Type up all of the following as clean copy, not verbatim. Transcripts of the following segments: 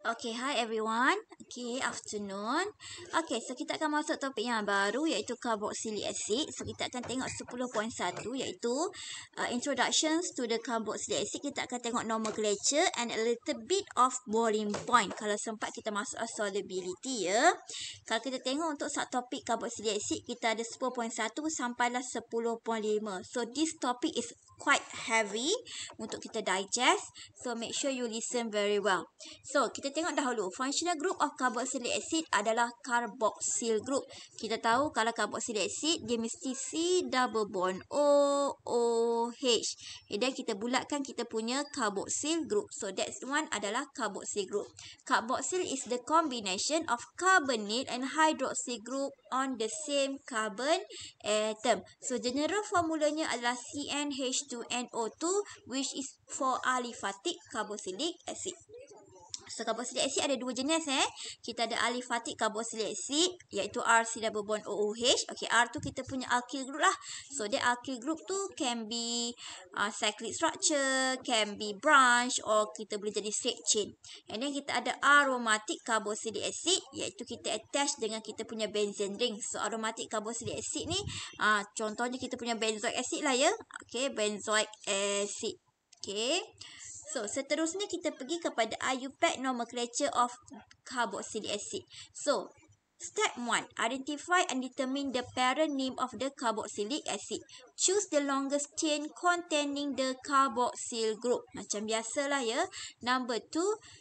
Okay, hi everyone. Okay, afternoon. Okay, so kita akan masuk topik yang baru iaitu carboxylic acid. So kita akan tengok 10.1 iaitu introductions to the carboxylic acid. Kita akan tengok nomenclature and a little bit of boiling point. Kalau sempat kita masuk solubility ya. Kalau kita tengok untuk subtopik carboxylic acid, kita ada 10.1 sampailah 10.5. So this topic is quite heavy untuk kita digest. So make sure you listen very well. So kita tengok dahulu functional group of carboxylic acid adalah carboxyl group. Kita tahu kalau carboxylic acid dia mesti C double bond O OH. Dan kita bulatkan kita punya carboxyl group. So that's one adalah carboxyl group. Carboxyl is the combination of carbonyl and hydroxyl group on the same carbon atom. So general formulanya adalah CnH2nO2 which is for aliphatic carboxylic acid. So carboxylic acid ada dua jenis Kita ada aliphatic carboxylic acid iaitu RC double bond OOH. Okay, R tu kita punya alkyl group lah. So that alkyl group tu can be cyclic structure, can be branch or kita boleh jadi straight chain. And then kita ada aromatic carboxylic acid iaitu kita attach dengan kita punya benzene ring. So aromatic carboxylic acid ni contohnya kita punya benzoic acid lah ya. Okay, benzoic acid. Okay. So, seterusnya kita pergi kepada IUPAC nomenclature of carboxylic acid. So, step 1. Identify and determine the parent name of the carboxylic acid. Choose the longest chain containing the carboxyl group. Macam biasalah ya. Number 2.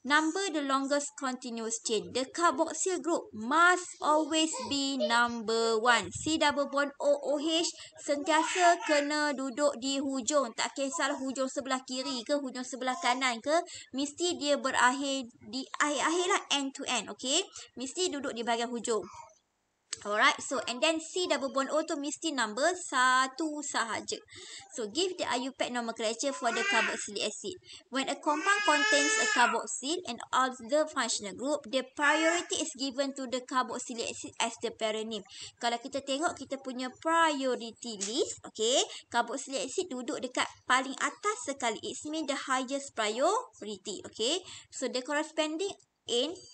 Number the longest continuous chain. The carboxyl group must always be number 1. C double bond OOH sentiasa kena duduk di hujung. Tak kisah hujung sebelah kiri ke hujung sebelah kanan ke. Mesti dia berakhir di akhir-akhir lah, end to end. Okay. Mesti duduk di bahagian hujung. Alright, so and then C double bond O tu mesti number 1 sahaja. So give the IUPAC nomenclature for the carboxylic acid. When a compound contains a carboxyl and other functional group, the priority is given to the carboxylic acid as the parent name. Kalau kita tengok kita punya priority list, okay, carboxylic acid duduk dekat paling atas sekali. It means the highest priority, okay. So the corresponding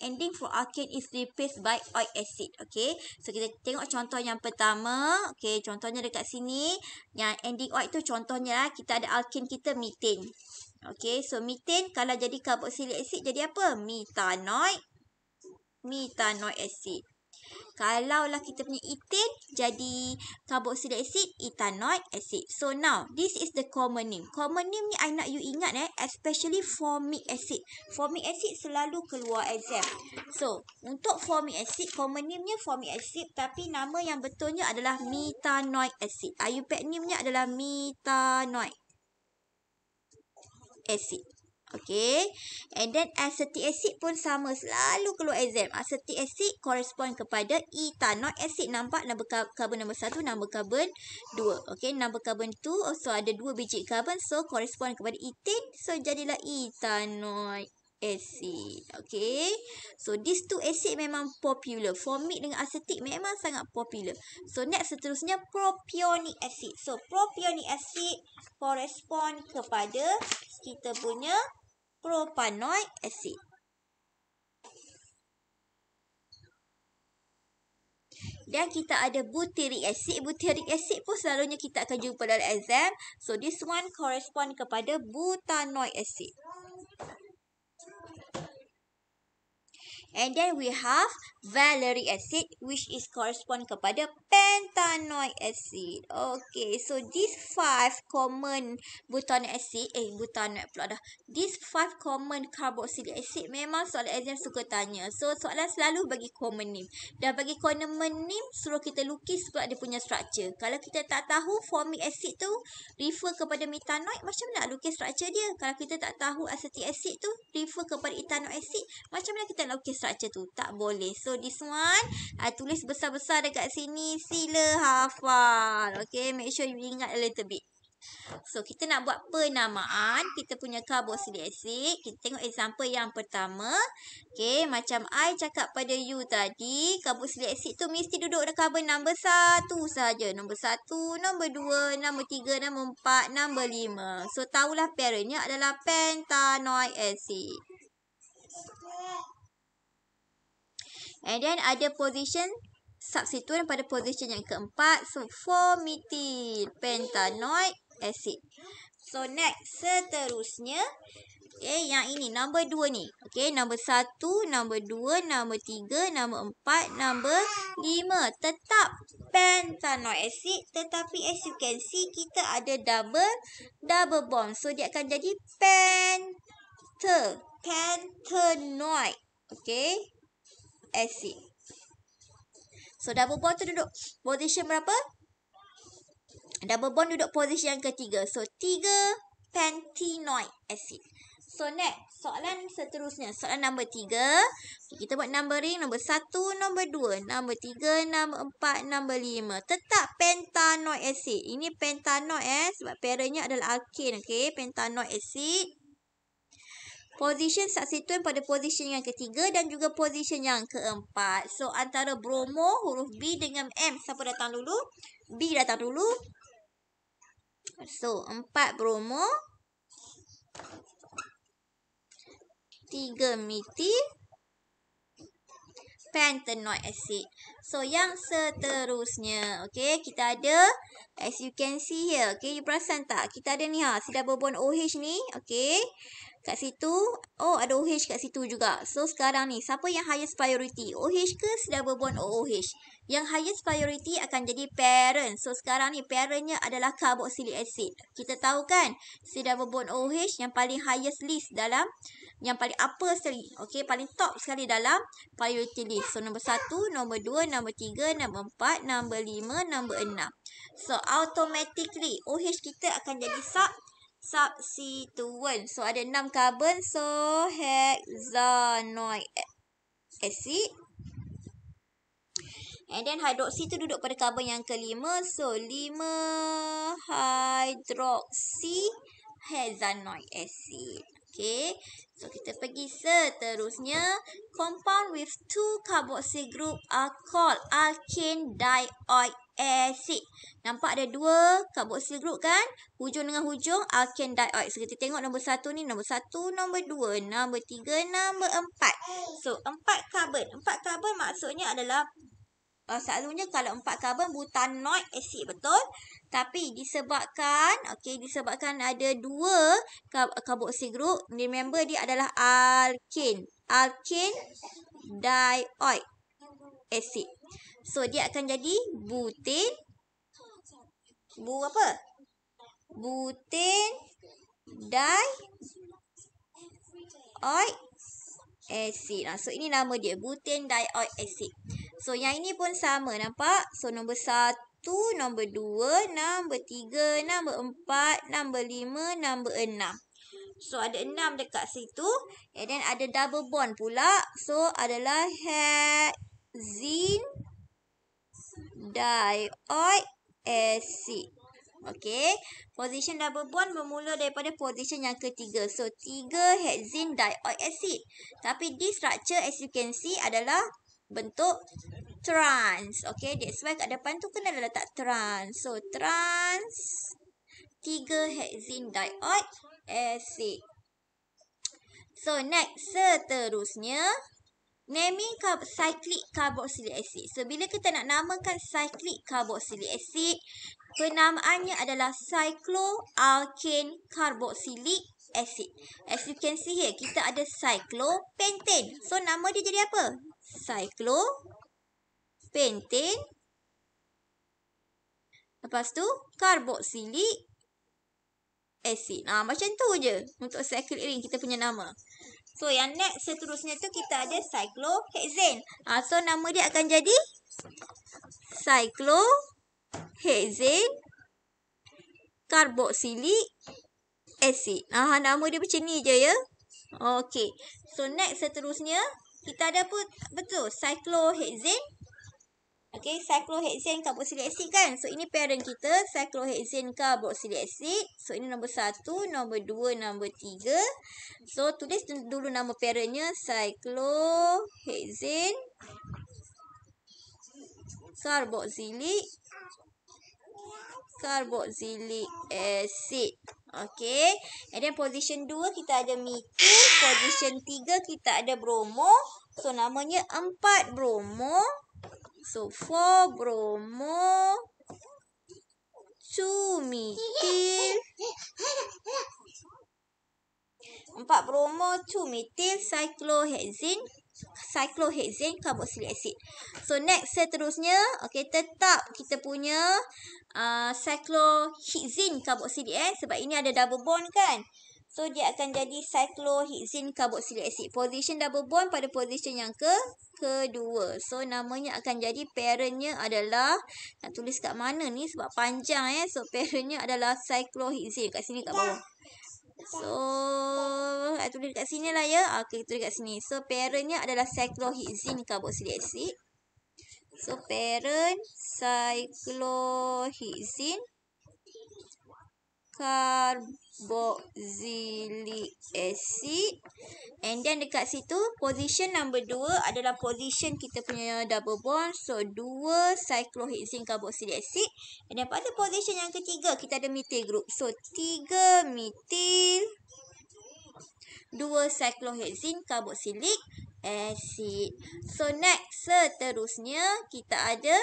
ending for alkane is replaced by oic acid. Okay. So kita tengok contoh yang pertama. Okay. Contohnya dekat sini. Yang ending oic tu contohnya lah. Kita ada alkane kita methane. Okay. So methane kalau jadi carboxylic acid jadi apa? Methanoic acid. Kalaulah kita punya ethane jadi carboxylic acid, ethanoic acid. So now, this is the common name. Common name ni I nak you ingat especially formic acid. Formic acid selalu keluar exam. So, untuk formic acid, common name-nya formic acid tapi nama yang betulnya adalah methanoic acid. IUPAC name-nya adalah methanoic acid. Okay. And then acetic acid pun sama. Selalu keluar exam. Acetic acid correspond kepada ethanoic acid. Nampak number carbon nombor 1, number carbon 2. Okay. Number carbon 2. So ada 2 biji carbon. So correspond kepada ethane. So jadilah ethanoic acid. Okay. So these two acid memang popular. Formic dengan acetic memang sangat popular. So next seterusnya propionic acid. So propionic acid correspond kepada kita punya propanoic acid. Dan kita ada butyric acid. Butyric acid pun selalunya kita akan jumpa dalam exam. So this one correspond kepada butanoic acid. And then we have valeric acid which is correspond kepada pentanoic acid. Okay, so these 5 common butanoic acid, butanoic pula dah. These 5 common carboxylic acid memang soalan exam suka tanya. So soalan selalu bagi common name. Dan bagi common name suruh kita lukis pula dia punya structure. Kalau kita tak tahu formic acid tu refer kepada methanoic, macam mana nak lukis structure dia? Kalau kita tak tahu acetic acid tu refer kepada ethanoic acid, macam mana kita nak lukis structure tu? Tak boleh. So this one tulis besar-besar dekat sini. Sila hafal. Okay, make sure you ingat a little bit. So kita nak buat penamaan kita punya carboxylic acid. Kita tengok example yang pertama. Okay, macam I cakap pada you tadi, carboxylic acid tu mesti duduk dekat carbon number 1 saja. Nombor 1, nombor 2, nombor 3, nombor 4, nombor 5. So tahulah parentnya adalah pentanoic acid. And then ada position substituent pada position yang keempat. So 4-methyl pentanoic acid. So next, seterusnya, okay, yang ini nombor 2 ni. Okay, nombor 1, nombor 2, nombor 3, nombor 4, nombor 5. Tetap pentanoic acid, tetapi as you can see kita ada double bond. So dia akan jadi pentanoic, okay, acid. So double bond tu duduk position berapa? Double bond duduk position yang ketiga. So 3 pentanoic acid. So next, soalan seterusnya. Soalan nombor 3. Kita buat numbering. Nombor 1, nombor 2, nombor 3, nombor 4, nombor 5. Tetap pentanoic acid. Ini pentanoic sebab parentnya adalah alkane. Okay, pentanoic acid. Position substituent pada position yang ketiga dan juga position yang keempat. So antara bromo huruf B dengan M. Siapa datang dulu? B datang dulu. So 4 bromo, 3 methyl pentanoic acid. So yang seterusnya, okay, kita ada, as you can see here, okay, you perasan tak? Kita ada ni si double bond OH ni, okay. Kat situ, oh ada OH kat situ juga. So sekarang ni, siapa yang highest priority? OH ke si double bond OOH? Yang highest priority akan jadi parent. So sekarang ni parentnya adalah carboxylic acid. Kita tahu kan, si double bond OH yang paling highest list dalam, yang paling upper sekali, okay, paling top sekali dalam priority list. So nombor 1, nombor 2, nombor 3, nombor 4, nombor 5, nombor 6. So automatically OH kita akan jadi substituent. So ada 6 carbon, so hexanoic acid. And then hydroxy tu duduk pada karbon yang kelima. So 5 hydroxy hexanoic acid. Okay. So kita pergi seterusnya. Compound with 2 carboxyl group are called alkane dioic acid. Nampak ada 2 carboxyl group kan? Hujung dengan hujung alkane dioic. So kita tengok nombor 1 ni. Nombor 1, nombor 2, nombor 3, nombor 4. So 4 karbon. 4 karbon maksudnya adalah selalunya kalau 4 karbon butanoic acid, betul? Tapi disebabkan, okay, disebabkan ada 2 carboxyl group, remember dia adalah alkane dioic acid. So dia akan jadi butane dioic acid. So ini nama dia, butane dioic acid. So yang ini pun sama, nampak? So nombor 1, nombor 2, nombor 3, nombor 4, nombor 5, nombor 6. So ada 6 dekat situ. And then ada double bond pula. So adalah hexene dioic acid. Okay. Position double bond bermula daripada position yang ketiga. So 3 hexene dioic acid. Tapi this structure as you can see adalah bentuk trans. Okay, that's why kat depan tu kena letak trans. So trans 3 hexene dioic acid. So next, seterusnya naming cyclic carboxylic acid. So bila kita nak namakan cyclic carboxylic acid, penamaannya adalah cycloalkane carboxylic acid. As you can see here, kita ada cyclopentane. So nama dia jadi apa? Cyclopentane. Lepas tu carboxylic acid. Macam tu je untuk cyclic ring kita punya nama. So yang next seterusnya tu kita ada cyclohexane. So nama dia akan jadi cyclohexane carboxylic acid. Nama dia macam ni je ya. Okay. So next seterusnya kita ada apa? Betul, cyclohexane. Okay, cyclohexane carboxylic acid kan. So ini parent kita, cyclohexane carboxylic acid. So ini nombor 1, nombor 2, nombor 3. So tulis dulu nama parentnya, cyclohexane carboxylic acid. Okay. And then position 2 kita ada methyl. Position 3 kita ada bromo. So, namanya 4 bromo. So, 4 bromo 2 metil 4 bromo 2 metil cyclohexane carboxylic acid. So next seterusnya, okey, tetap kita punya cyclohexane carboxylic sebab ini ada double bond kan. So dia akan jadi cyclohexane carboxylic acid. Position double bond pada position yang kedua. So namanya akan jadi parentnya adalah, nak tulis kat mana ni sebab panjang So parentnya adalah cyclohexane kat sini kat bawah. So, saya tulis kat sini lah ya. Okey, tulis kat sini. So, parentnya adalah cyclohexane carboxylic acid. So, parent cyclohexane carboxylic acid. And then dekat situ, position number 2 adalah position kita punya double bond. So, 2 cyclohexane carboxylic acid. And then pada position yang ketiga, kita ada methyl group. So, 3 methyl 2 cyclohexane carboxylic acid. So, next, seterusnya kita ada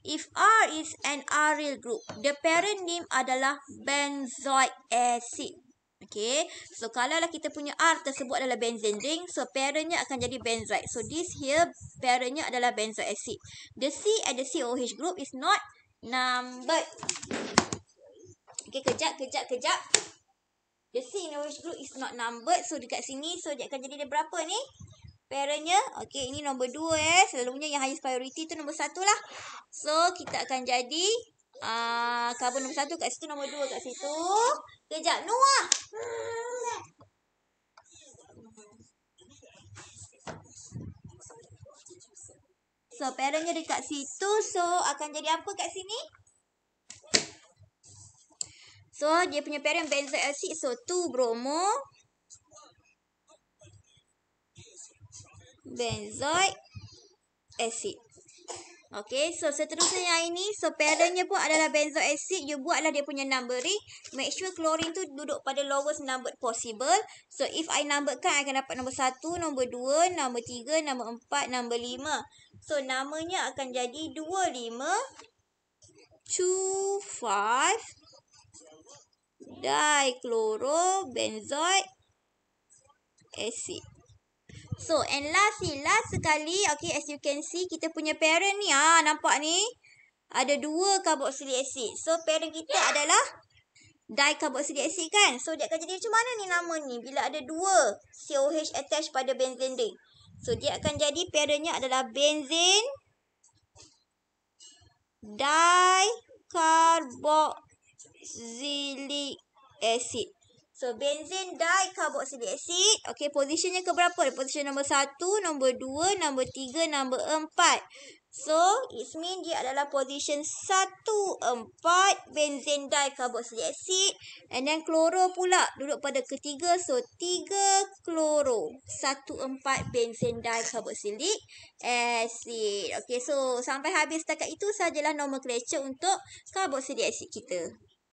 if R is an aryl group, the parent name adalah benzoic acid. Okay, so kalau lah kita punya R tersebut adalah benzene ring, so parentnya akan jadi benzoic. So, this here, parentnya adalah benzoic acid. The C at the COH group is not numbered. Okay, kejap. The C in OH group is not numbered. So, dekat sini, so dia akan jadi dia berapa ni? Parentnya, okay, ini nombor 2 Selalunya yang highest priority tu nombor 1 lah. So, kita akan jadi carbon nombor 1 kat situ, nombor 2 kat situ. Kejap, Noah! So, parentnya dekat situ. So, akan jadi apa kat sini? So, dia punya parent benzoic acid. So, 2 bromo benzoic acid. Okay, so seterusnya yang ini. So, parentnya pun adalah benzoic acid. You buatlah dia punya numbering. Make sure chlorine tu duduk pada lowest numbered possible. So, if I numberkan, I akan dapat nombor 1, nombor 2, nombor 3, nombor 4, nombor 5. So, namanya akan jadi 2525 dichlorobenzoic acid. So, and last sekali, okay, as you can see, kita punya parent ni, nampak ni, ada 2 carboxylic acid. So, parent kita adalah dicarboxylic acid kan? So, dia akan jadi macam mana ni nama ni? Bila ada 2 COH attached pada benzene ring. So, dia akan jadi parentnya adalah benzene dicarboxylic acid. So, benzene dicarboxylic acid. Okay, positionnya ke berapa? Position nombor 1, nombor 2, nombor 3, nombor 4. So, it means dia adalah position 1,4 benzene dicarboxylic acid. And then, chloro pula duduk pada ketiga. So, 3 chloro. 1,4 benzene dicarboxylic acid. Okay, so sampai habis setakat itu sajalah nomenclature untuk carboxylic acid kita.